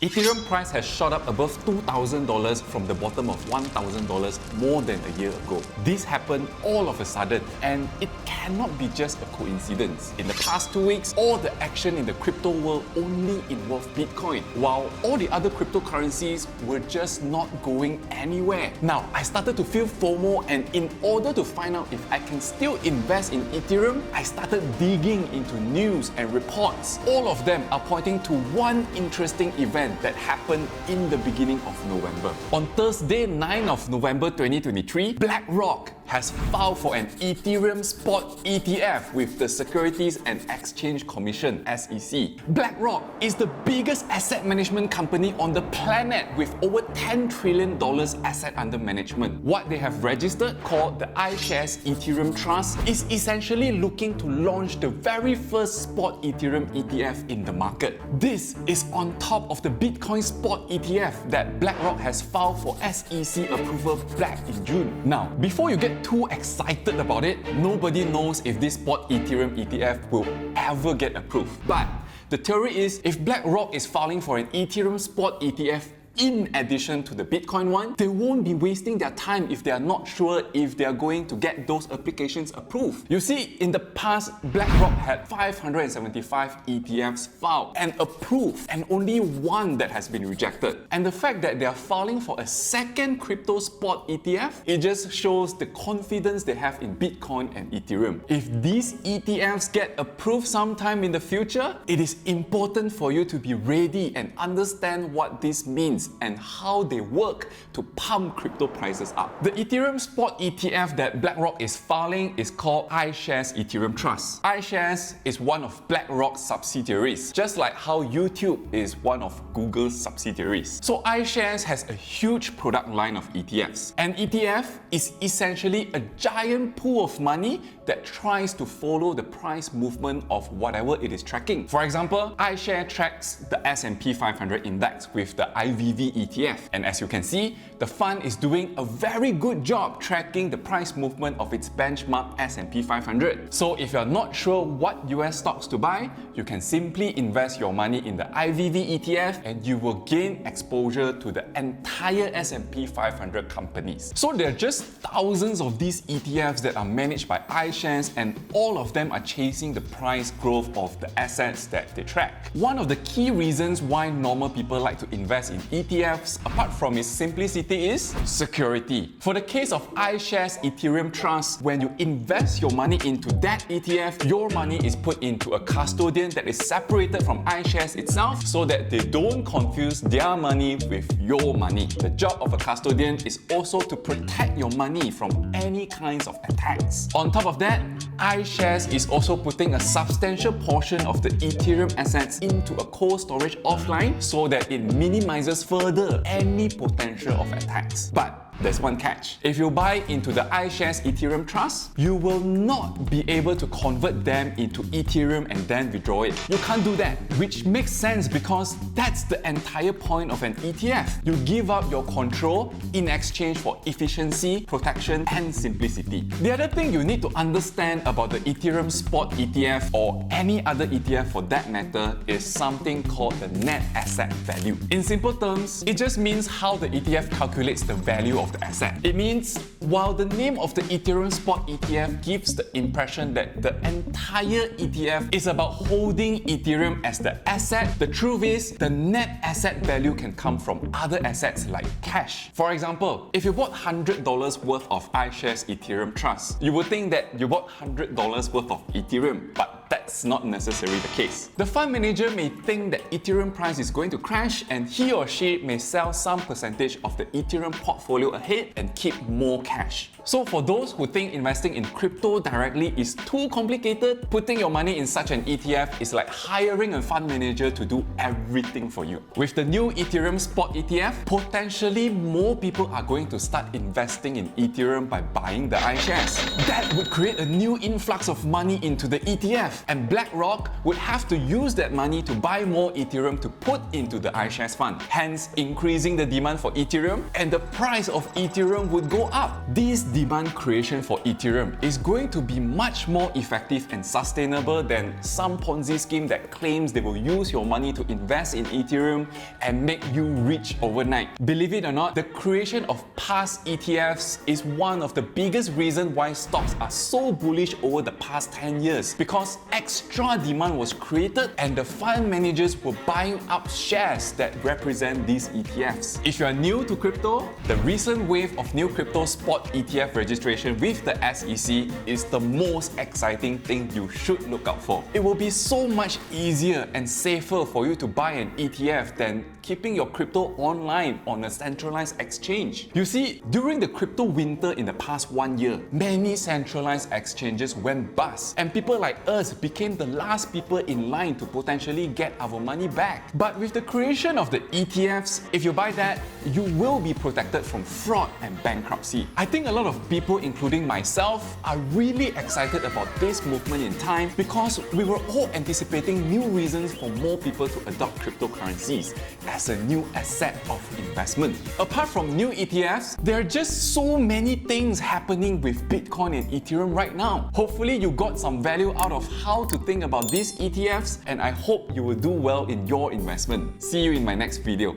Ethereum price has shot up above $2,000 from the bottom of $1,000 more than a year ago. This happened all of a sudden, and it cannot be just a coincidence. In the past 2 weeks, all the action in the crypto world only involved Bitcoin, while all the other cryptocurrencies were just not going anywhere. Now, I started to feel FOMO, and in order to find out if I can still invest in Ethereum, I started digging into news and reports. All of them are pointing to one interesting event that happened in the beginning of November. On Thursday, 9 of November 2023, BlackRock has filed for an Ethereum spot ETF with the Securities and Exchange Commission (SEC). BlackRock is the biggest asset management company on the planet with over $10 trillion asset under management. What they have registered, called the iShares Ethereum Trust, is essentially looking to launch the very first spot Ethereum ETF in the market. This is on top of the Bitcoin spot ETF that BlackRock has filed for SEC approval back in June. Now, before you get too excited about it, nobody knows if this spot Ethereum ETF will ever get approved. But the theory is, if BlackRock is filing for an Ethereum spot ETF in addition to the Bitcoin one, they won't be wasting their time if they are not sure if they are going to get those applications approved. You see, in the past, BlackRock had 575 ETFs filed and approved, and only one that has been rejected. And the fact that they are filing for a second crypto spot ETF, it just shows the confidence they have in Bitcoin and Ethereum. If these ETFs get approved sometime in the future, it is important for you to be ready and understand what this means and how they work to pump crypto prices up. The Ethereum spot ETF that BlackRock is filing is called iShares Ethereum Trust. iShares is one of BlackRock's subsidiaries, just like how YouTube is one of Google's subsidiaries. So iShares has a huge product line of ETFs. An ETF is essentially a giant pool of money that tries to follow the price movement of whatever it is tracking. For example, iShares tracks the S&P 500 index with the IVV ETF. And as you can see, the fund is doing a very good job tracking the price movement of its benchmark S&P 500. So if you're not sure what US stocks to buy, you can simply invest your money in the IVV ETF and you will gain exposure to the entire S&P 500 companies. So there are just thousands of these ETFs that are managed by iShares, and all of them are chasing the price growth of the assets that they track. One of the key reasons why normal people like to invest in ETFs, apart from its simplicity, is security. For the case of iShares Ethereum Trust, when you invest your money into that ETF, your money is put into a custodian that is separated from iShares itself so that they don't confuse their money with your money. The job of a custodian is also to protect your money from any kinds of attacks. On top of that, iShares is also putting a substantial portion of the Ethereum assets into a cold storage offline so that it minimizes further any potential of attacks. But there's one catch. If you buy into the iShares Ethereum Trust, you will not be able to convert them into Ethereum and then withdraw it. You can't do that, which makes sense because that's the entire point of an ETF. You give up your control in exchange for efficiency, protection, and simplicity. The other thing you need to understand about the Ethereum spot ETF, or any other ETF for that matter, is something called the net asset value. In simple terms, it just means how the ETF calculates the value of the asset. It means while the name of the Ethereum spot ETF gives the impression that the entire ETF is about holding Ethereum as the asset, the truth is the net asset value can come from other assets like cash. For example, if you bought $100 worth of iShares Ethereum Trust, you would think that you bought $100 worth of Ethereum, but that's not necessarily the case. The fund manager may think that Ethereum price is going to crash, and he or she may sell some percentage of the Ethereum portfolio ahead and keep more cash. So for those who think investing in crypto directly is too complicated, putting your money in such an ETF is like hiring a fund manager to do everything for you. With the new Ethereum spot ETF, potentially more people are going to start investing in Ethereum by buying the iShares. That would create a new influx of money into the ETF. And and BlackRock would have to use that money to buy more Ethereum to put into the iShares fund, hence increasing the demand for Ethereum, and the price of Ethereum would go up. This demand creation for Ethereum is going to be much more effective and sustainable than some Ponzi scheme that claims they will use your money to invest in Ethereum and make you rich overnight. Believe it or not, the creation of past ETFs is one of the biggest reasons why stocks are so bullish over the past 10 years, because extra demand was created and the fund managers were buying up shares that represent these ETFs. If you are new to crypto, the recent wave of new crypto spot ETF registration with the SEC is the most exciting thing you should look out for. It will be so much easier and safer for you to buy an ETF than keeping your crypto online on a centralized exchange. You see, during the crypto winter in the past 1 year, many centralized exchanges went bust, and people like us became the last people in line to potentially get our money back. But with the creation of the ETFs, if you buy that, you will be protected from fraud and bankruptcy. I think a lot of people, including myself, are really excited about this movement in time because we were all anticipating new reasons for more people to adopt cryptocurrencies as a new asset of investment. Apart from new ETFs, there are just so many things happening with Bitcoin and Ethereum right now. Hopefully you got some value out of how to think about these ETFs, and I hope you will do well in your investment. See you in my next video.